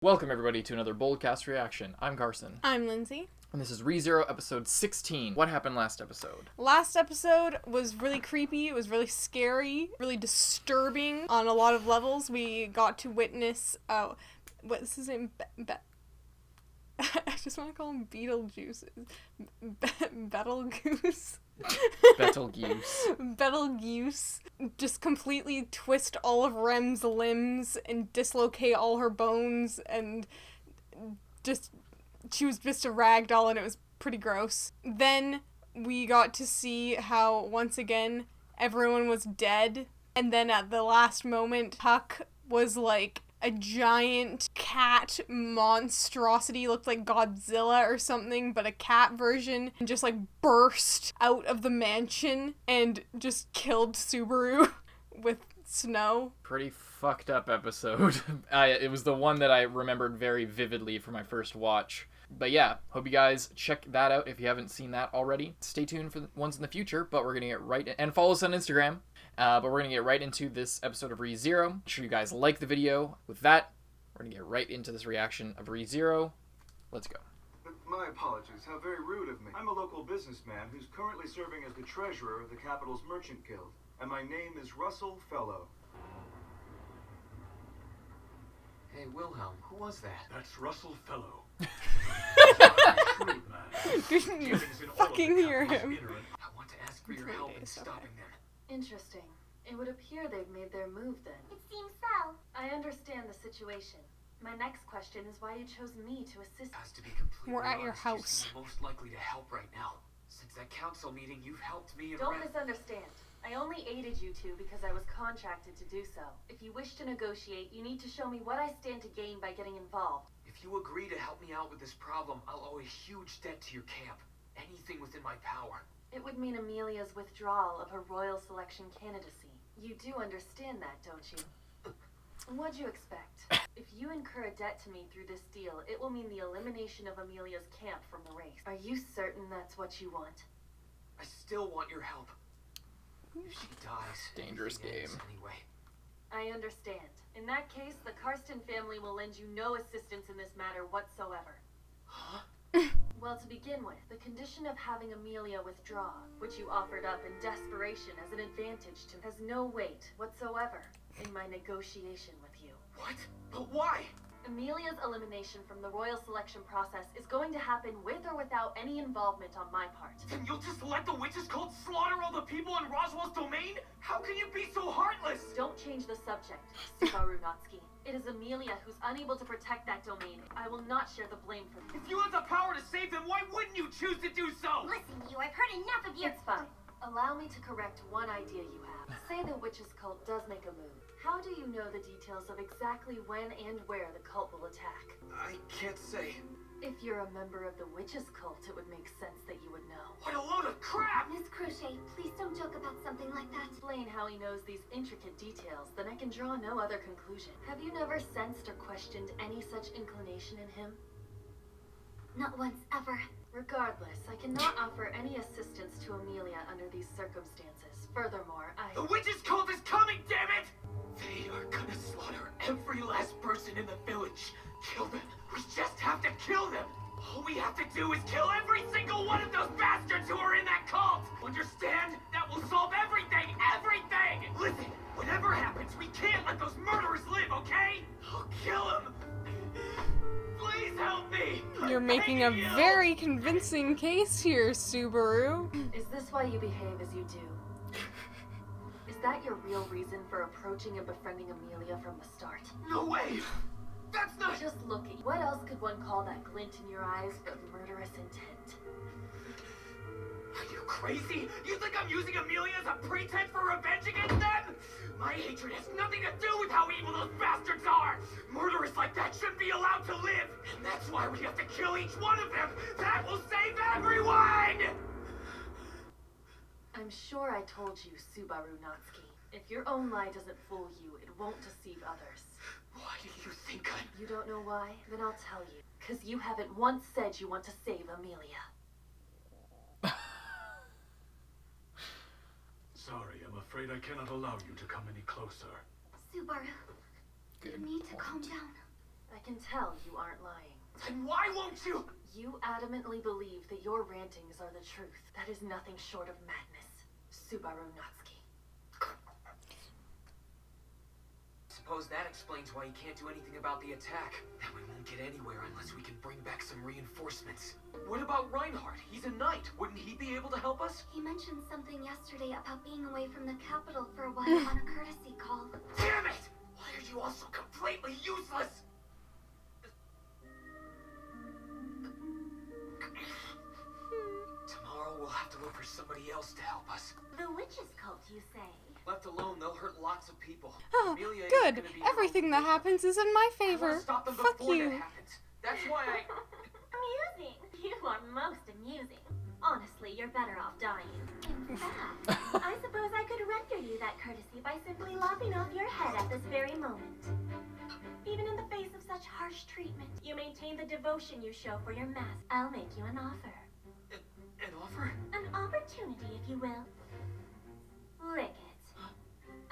Welcome everybody to another Boldcast reaction. I'm Carson. I'm Lindsay. And this is ReZero episode 16. What happened last episode? Last episode was really creepy, it was really scary, really disturbing on a lot of levels. We got to witness, what's his name? I just want to call him Beetlejuice. Betelgeuse? Betelgeuse. Betelgeuse just completely twist all of Rem's limbs and dislocate all her bones, and she was just a ragdoll, and it was pretty gross. Then we got to see how, once again, everyone was dead, and then at the last moment, Huck was like a giant cat monstrosity, looked like Godzilla or something, but a cat version, and just like burst out of the mansion and just killed Subaru with snow. Pretty fucked up episode. It was the one that I remembered very vividly from my first watch. But yeah, hope you guys check that out if you haven't seen that already. Stay tuned for the ones in the future, but we're going to get right in, and follow us on Instagram. But we're going to get right into this episode of ReZero. Make sure you guys like the video. With that, we're going to get right into this reaction of ReZero. Let's go. My apologies. How very rude of me. I'm a local businessman who's currently serving as the treasurer of the capital's Merchant Guild, and my name is Russell Fellow. Hey, Wilhelm, who was that? That's Russell Fellow. Didn't you fucking hear him? I want to ask for your help in stopping them. Interesting. It would appear they've made their move then. It seems so. I understand the situation. My next question is why you chose me to assist. Has to be completely We're at your honest, house. you're most likely to help right now. Since that council meeting, you've helped me and Don't Ren. misunderstand. I only aided you two because I was contracted to do so. If you wish to negotiate, you need to show me what I stand to gain by getting involved. If you agree to help me out with this problem, I'll owe a huge debt to your camp. Anything within my power. It would mean Amelia's withdrawal of her royal selection candidacy. You do understand that, don't you? What'd you expect? If you incur a debt to me through this deal, it will mean the elimination of Amelia's camp from the race. Are you certain that's what you want? I still want your help. If she dies, Dangerous everything ends game. Anyway. I understand. In that case, the Karsten family will lend you no assistance in this matter whatsoever. Huh? Well, to begin with, the condition of having Amelia withdraw, which you offered up in desperation as an advantage to, has no weight whatsoever in my negotiation with you. What? But why? Amelia's elimination from the royal selection process is going to happen with or without any involvement on my part. Then you'll just let the witches cult slaughter all the people in Roswell's domain? How can you be so heartless? Don't change the subject, Subaru Natsuki. It is Amelia who's unable to protect that domain. I will not share the blame for this. If you had the power to save them, why wouldn't you choose to do so? Listen, you, I've heard enough of your... It's fine. Allow me to correct one idea you have. Say the witches cult does make a move. How do you know the details of exactly when and where the cult will attack? I can't say. If you're a member of the witches cult, it would make sense that you would know. What a load of crap! Miss Crochet, please don't joke about something like that. Explain how he knows these intricate details, then I can draw no other conclusion. Have you never sensed or questioned any such inclination in him? Not once, ever. Regardless, I cannot offer any assistance to Amelia under these circumstances. Furthermore, The witches cult is coming, damn it! They are gonna slaughter every last person in the village. Kill them. We just have to kill them. All we have to do is kill every single one of those bastards who are in that cult. Understand? That will solve everything. Everything. Listen, whatever happens, we can't let those murderers live, okay? I'll kill them. Please help me. You're making a very convincing case here, Subaru. is this why you behave as you do? Is that your real reason for approaching and befriending Amelia from the start? No way. That's not. Just looking. What else could one call that glint in your eyes but murderous intent? Are you crazy? You think I'm using Amelia as a pretense for revenge against them? My hatred has nothing to do with how evil those bastards are! Murderers like that shouldn't be allowed to live! And that's why we have to kill each one of them! That will save everyone! I'm sure I told you, Subaru Natsuki. If your own lie doesn't fool you, it won't deceive others. Why do you think I'm... You don't know why? Then I'll tell you. 'Cause you haven't once said you want to save Amelia. Sorry, I'm afraid I cannot allow you to come any closer. Subaru, Good you need to calm point. down. I can tell you aren't lying. Then why won't you? You adamantly believe that your rantings are the truth. That is nothing short of madness. Subaru Natsuki. Suppose that explains why he can't do anything about the attack. Then we won't get anywhere unless we can bring back some reinforcements. What about Reinhardt? He's a knight. Wouldn't he be able to help us? He mentioned something yesterday about being away from the capital for a while on a courtesy call. Damn it! Why are you all so completely useless? Tomorrow we'll have to look for somebody else to help us. The witch's cult, you say? Left alone, they'll hurt lots of people. Oh, Amelia isn't good. gonna be Everything that happens is in my I wanna favor. stop them Fuck before you. that happens. That's why I... Amusing. You are most amusing. Honestly, you're better off dying. In fact, I suppose I could render you that courtesy by simply lopping off your head at this very moment. Even in the face of such harsh treatment, you maintain the devotion you show for your master. I'll make you an offer. An offer? An opportunity, if you will. Lick it.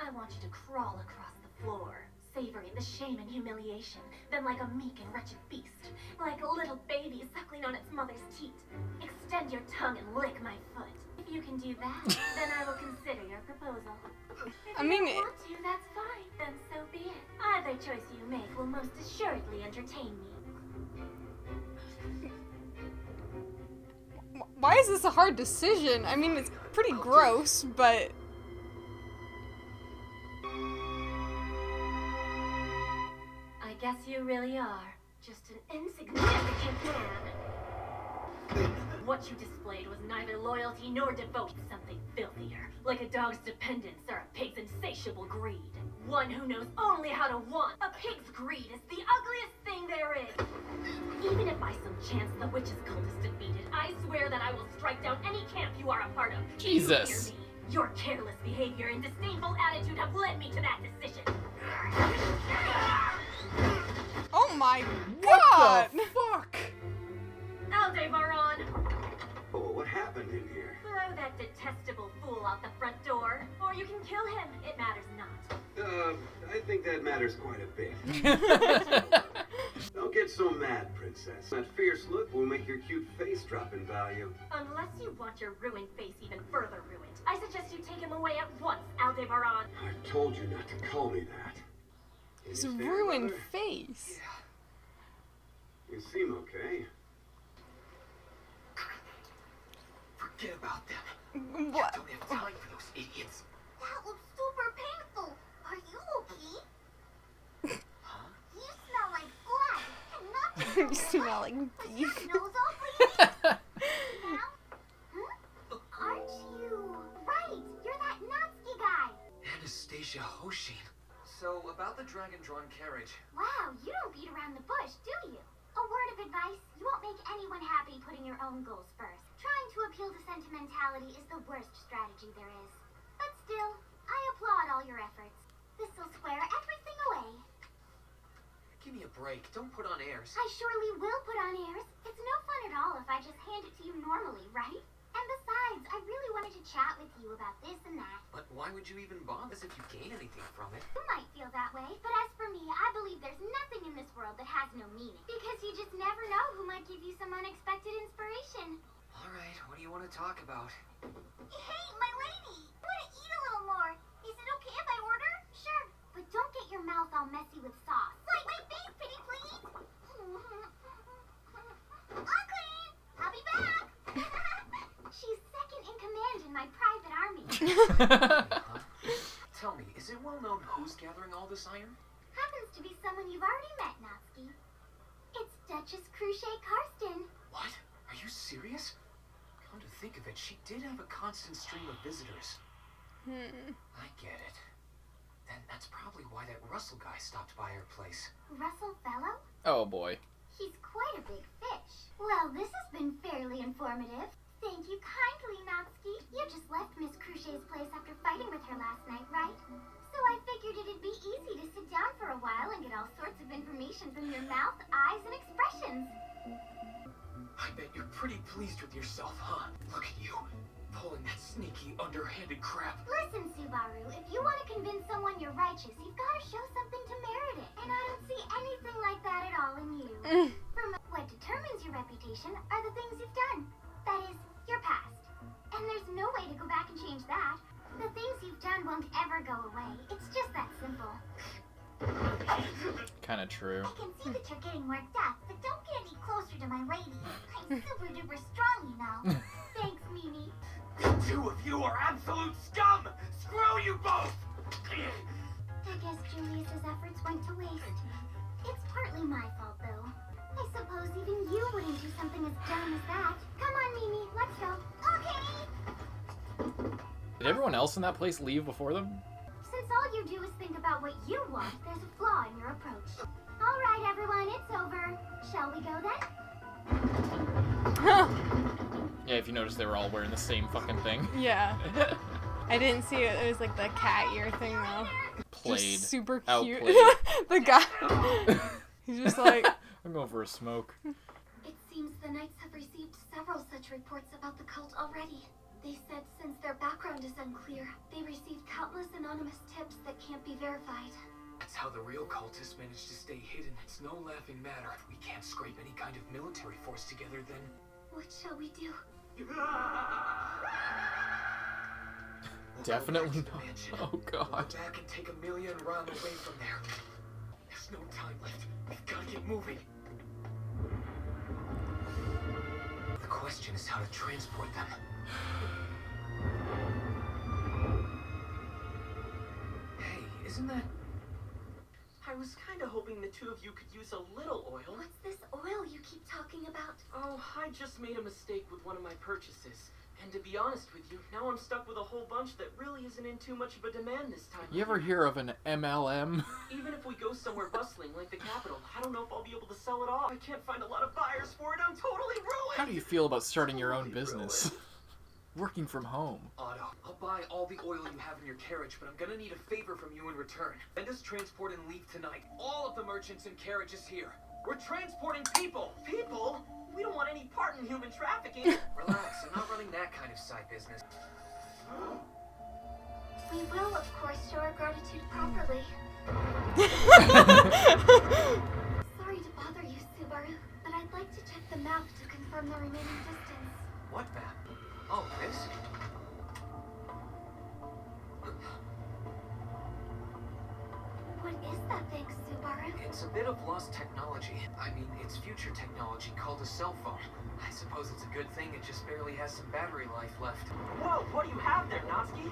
I want you to crawl across the floor, savoring the shame and humiliation, then like a meek and wretched beast, like a little baby suckling on its mother's teat. Extend your tongue and lick my foot. If you can do that, then I will consider your proposal. If I you mean, don't want to, that's fine. Then so be it. Either choice you make will most assuredly entertain me. Why is this a hard decision? I mean, it's pretty gross, but... I guess you really are. Just an insignificant man. What you displayed was neither loyalty nor devotion. Something filthier, like a dog's dependence or a pig's insatiable greed. One who knows only how to want. A pig's greed is the ugliest thing there is. Even if by some chance the witch's cult is defeated, I swear that I will strike down any camp you are a part of. Do you Jesus. hear me? Your careless behavior and disdainful attitude have led me to that decision. Oh my What god! the fuck? Aldebaran, Oh, what happened in here? throw that detestable fool out the front door, or you can kill him. It matters not. I think that matters quite a bit. Don't get so mad, princess. That fierce look will make your cute face drop in value. Unless you want your ruined face even further ruined, I suggest you take him away at once, Aldebaran. I've told you not to call me that. Can His you stand, ruined Mother? face. You seem okay. Forget about them. What? Don't have time for those idiots. That looks super painful. Are you okay? Huh? You smell like blood. And not just You from your smell leg. like Was your beef. nose all bleeding? Now? Aren't you? Right. You're that Natsuki guy. Anastasia Hoshin. So, about the dragon-drawn carriage. Wow, you don't beat around the bush, do you? A word of advice, you won't make anyone happy putting your own goals first. Trying to appeal to sentimentality is the worst strategy there is. But still, I applaud all your efforts. This'll square everything away. Give me a break. Don't put on airs. I surely will put on airs. It's no fun at all if I just hand it to you normally, right? And besides, I really wanted to chat with you about this and that. But why would you even bother if you gain anything from it? You might feel that way, but as for me, I believe there's nothing in this world that has no meaning. Because you just never know who might give you some unexpected inspiration. Alright, what do you want to talk about? Hey, my lady! I want to eat a little more. Is it okay if I order? Sure, but don't get your mouth all messy with sauce. Like my face, pretty please! Unclean! I'll be back! She's second in command in my private army. Huh? Tell me, is it well known who's gathering all this iron? Happens to be someone you've already met, Natsuki. It's Duchess Cruchet Karsten. What? Are you serious? Come to think of it, she did have a constant stream of visitors. I get it. Then that's probably why that Russell guy stopped by her place. Russell Fellow? Oh boy. He's quite a big fish. Well, this has been fairly informative. Thank you kindly, Natsuki. You just left Miss Cruchet's place after fighting with her last night, right? So I figured it'd be easy to sit down for a while and get all sorts of information from your mouth, eyes, and expressions. I bet you're pretty pleased with yourself, huh? Look at you. pulling that sneaky, underhanded crap. Listen, Subaru, if you want to convince someone you're righteous, you've got to show something to merit it. And I don't see anything like that at all in you. What determines your reputation are the things you've done. That is, your past. And there's no way to go back and change that. The things you've done won't ever go away. It's just that simple. Kind of true. I can see that you're getting worked up, but don't get any closer to my lady. I'm super duper strong, you know. Thanks, Mimi. The two of you are absolute scum! Screw you both! I guess Julius's efforts went to waste. It's partly my fault, though. I suppose even you wouldn't do something as dumb as that. Come on, Mimi, let's go. Okay! Did everyone else in that place leave before them? Since all you do is think about what you want, there's a flaw in your approach. All right, everyone, it's over. Shall we go then? Yeah, if you notice, they were all wearing the same fucking thing. Yeah. I didn't see it. It was like the cat ear thing, though. Played. Just super cute. Outplayed. The guy. He's just like... I'm going for a smoke. It seems the Knights have received several such reports about the cult already. They said since their background is unclear, they received countless anonymous tips that can't be verified. That's how the real cultists manage to stay hidden. It's no laughing matter. If we can't scrape any kind of military force together, then... What shall we do? Definitely We'll go back to the not. mansion. Oh god. Go back and take Amelia and Ron away from there. There's no time left. We've got to get moving. The question is how to transport them. Hey, isn't that... I was kind of hoping the two of you could use a little oil. What's this oil you keep talking about? Oh, I just made a mistake with one of my purchases. And to be honest with you, now I'm stuck with a whole bunch that really isn't in too much of a demand this time. You ever hear of an MLM? Even if we go somewhere bustling like the capital, I don't know if I'll be able to sell it off. I can't find a lot of buyers for it. I'm totally ruined. How do you feel about starting your own business? Working from home. Otto, I'll buy all the oil you have in your carriage, but I'm gonna need a favor from you in return. Send us transport and leave tonight. All of the merchants and carriages here. We're transporting people! People? We don't want any part in human trafficking. Relax, I'm not running that kind of side business. We will, of course, show our gratitude properly. Sorry to bother you, Subaru, but I'd like to check the map to confirm the remaining distance. What map? Oh, this? What is that thing, Subaru? It's a bit of lost technology. I mean, it's future technology called a cell phone. I suppose it's a good thing it just barely has some battery life left. Whoa, what do you have there, Natsuki?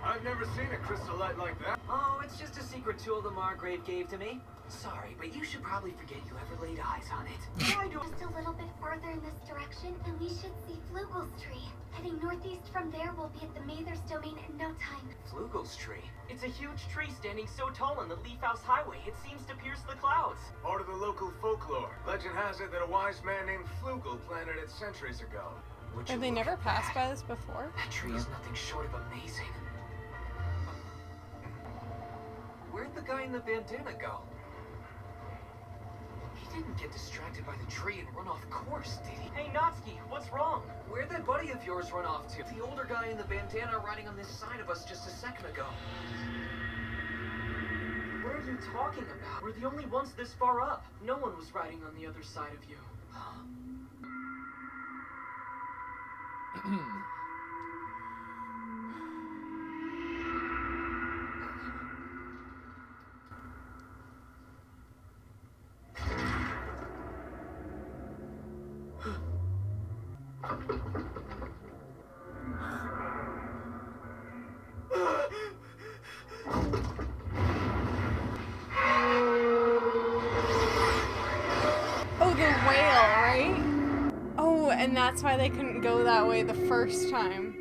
I've never seen a crystal light like that. Oh, it's just a secret tool the Margrave gave to me. Sorry, but you should probably forget you ever laid eyes on it. Why do Just a little bit farther in this direction, and we should see Flugel's tree. Heading northeast from there, we'll be at the Mather's domain in no time. Flugel's tree. It's a huge tree standing so tall on the Leaf House Highway, it seems to pierce the clouds. Part of the local folklore. Legend has it that a wise man named Flugel planted it centuries ago. Would you Have they look never at passed that? by this before? That tree is nothing short of amazing. Where'd the guy in the bandana go? He didn't get distracted by the tree and run off course, did he? Hey, Natsuki, what's wrong? Where'd that buddy of yours run off to? The older guy in the bandana riding on this side of us just a second ago. What are you talking about? We're the only ones this far up. No one was riding on the other side of you. Oh, the whale, right? Oh, and that's why they couldn't go that way the first time.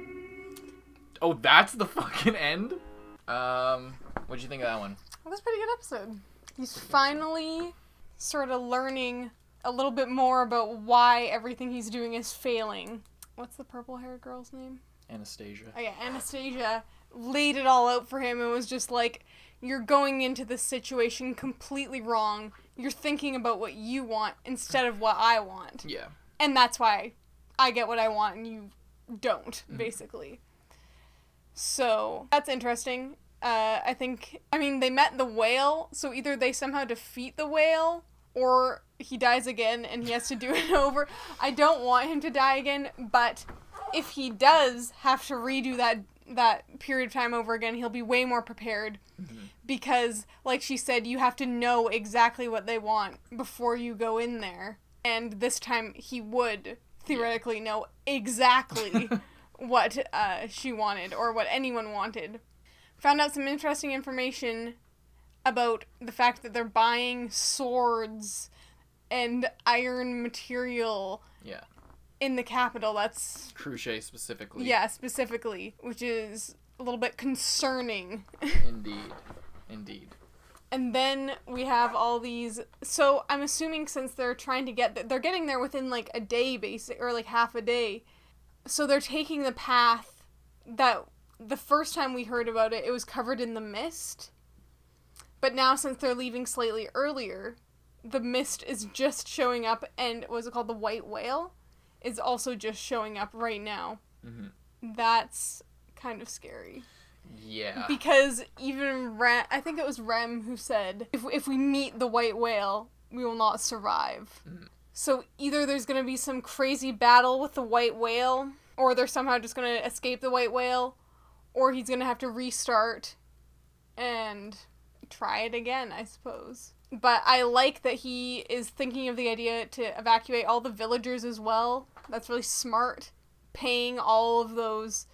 Oh, that's the fucking end? What'd you think of that one? Well, that's a pretty good episode. He's finally sort of learning a little bit more about why everything he's doing is failing. What's the purple-haired girl's name? Anastasia. Oh yeah, Anastasia laid it all out for him and was just like, you're going into this situation completely wrong. You're thinking about what you want instead of what I want. Yeah. And that's why I get what I want and you don't, basically. So that's interesting. I mean, they met the whale, so either they somehow defeat the whale, or he dies again and he has to do it over. I don't want him to die again, but if he does have to redo that period of time over again, he'll be way more prepared. Because, like she said, you have to know exactly what they want before you go in there. And this time he would theoretically know exactly what she wanted, or what anyone wanted. Found out some interesting information about the fact that they're buying swords and iron material in the capital. That's Crochet specifically. Yeah, specifically, which is a little bit concerning. Indeed. And then we have all these, so I'm assuming since they're trying to they're getting there within like a day or like half a day. So they're taking the path that the first time we heard about it, it was covered in the mist. But now, since they're leaving slightly earlier, the mist is just showing up, and what was it called? The white whale is also just showing up right now. That's kind of scary. Yeah. Because even I think it was Rem who said, if we meet the white whale, we will not survive. So either there's going to be some crazy battle with the white whale, or they're somehow just going to escape the white whale, or he's going to have to restart and try it again, I suppose. But I like that he is thinking of the idea to evacuate all the villagers as well. That's really smart. Paying all of those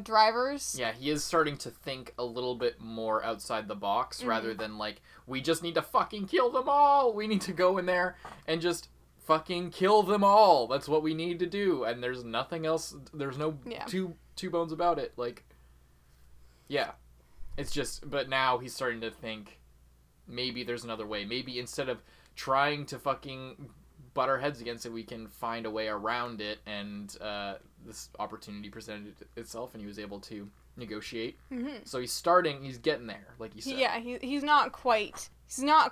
drivers. Yeah, he is starting to think a little bit more outside the box rather than like, we just need to fucking kill them all. We need to go in there and just fucking kill them all. That's what we need to do. And there's nothing else. There's no two bones about it. Like, yeah. It's just, but now he's starting to think maybe there's another way. Maybe instead of trying to fucking butt our heads against it, we can find a way around it. And this opportunity presented itself, and he was able to negotiate. So he's getting there, like you said. Yeah, he's not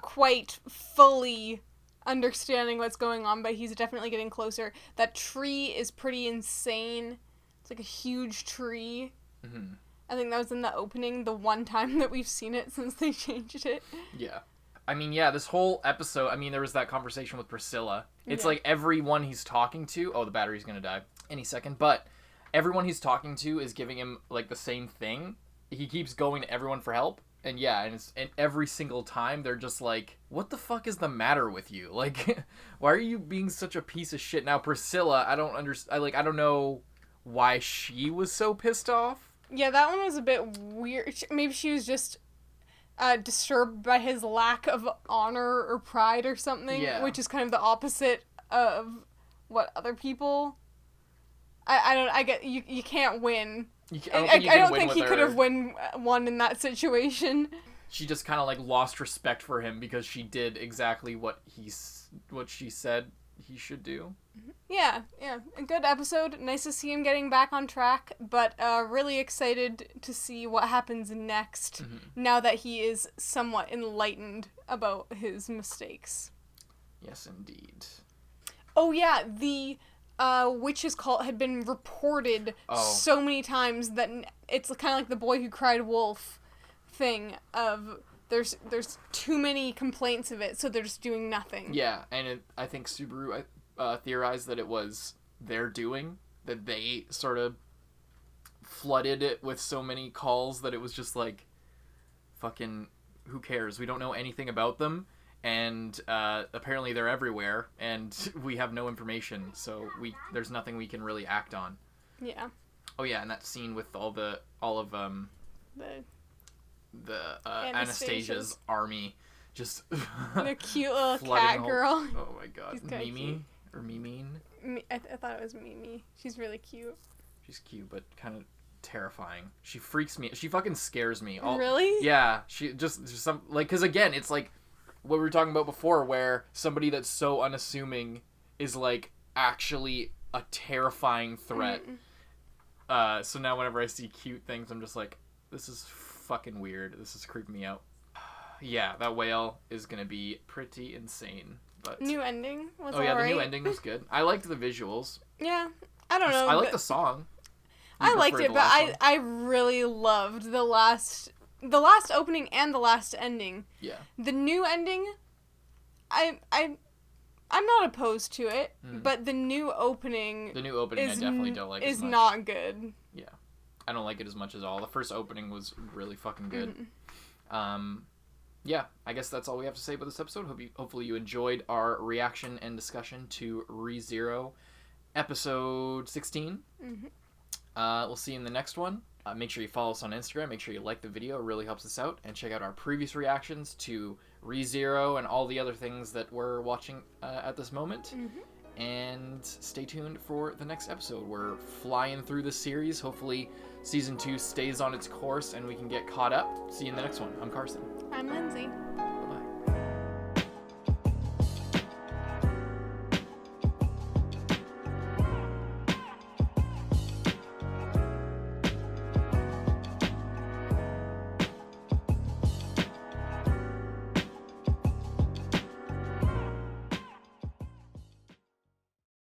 quite fully understanding what's going on, but he's definitely getting closer. That tree is pretty insane. It's like a huge tree. I think that was in the opening, the one time that we've seen it since they changed it. Yeah. I mean, yeah, this whole episode, I mean, there was that conversation with Priscilla. It's like everyone he's talking to, the battery's gonna die any second, but everyone he's talking to is giving him, like, the same thing. He keeps going to everyone for help, and and every single time they're just like, what the fuck is the matter with you? Like, why are you being such a piece of shit? Now, Priscilla, I don't know why she was so pissed off. Yeah, that one was a bit weird. Maybe she was just disturbed by his lack of honor or pride or something, which is kind of the opposite of what other people. I get you can't win. I don't think he could have won in that situation. She just kind of like lost respect for him because she did exactly what she said he should do. Yeah, a good episode. Nice to see him getting back on track, but really excited to see what happens next now that he is somewhat enlightened about his mistakes. Yes, indeed. Oh yeah, the witch's cult had been reported so many times that it's kind of like the boy who cried wolf thing of there's too many complaints of it, so they're just doing nothing. Yeah, and I think Subaru theorized that it was their doing, that they sort of flooded it with so many calls that it was just like, fucking, who cares? We don't know anything about them, and apparently they're everywhere, and we have no information, so there's nothing we can really act on. Yeah. Oh yeah, and that scene with all of Anastasia's army, just the cute little cat girl. Oh my god, Mimi or Mimine? I thought it was Mimi. She's really cute. She's cute, but kind of terrifying. She freaks me. She fucking scares me. Really? Yeah. She just some like, because again, it's like what we were talking about before, where somebody that's so unassuming is like actually a terrifying threat. So now whenever I see cute things, I'm just like, this is fucking weird. This is creeping me out. Yeah, that whale is gonna be pretty insane. But new ending was the new ending was good. I liked the visuals. Yeah, I don't know. I like but the song. I You liked prefer it, the but last one? I really loved the last opening and the last ending. Yeah. The new ending, I'm not opposed to it, but the new opening I definitely don't like as is much. not good. Yeah. I don't like it as much as all. The first opening was really fucking good. Yeah, I guess that's all we have to say about this episode. Hopefully you enjoyed our reaction and discussion to ReZero episode 16. We'll see you in the next one. Make sure you follow us on Instagram. Make sure you like the video. It really helps us out. And check out our previous reactions to ReZero and all the other things that we're watching at this moment. And stay tuned for the next episode. We're flying through the series. Hopefully season 2 stays on its course and we can get caught up. See you in the next one. I'm Carson. I'm Lindsay.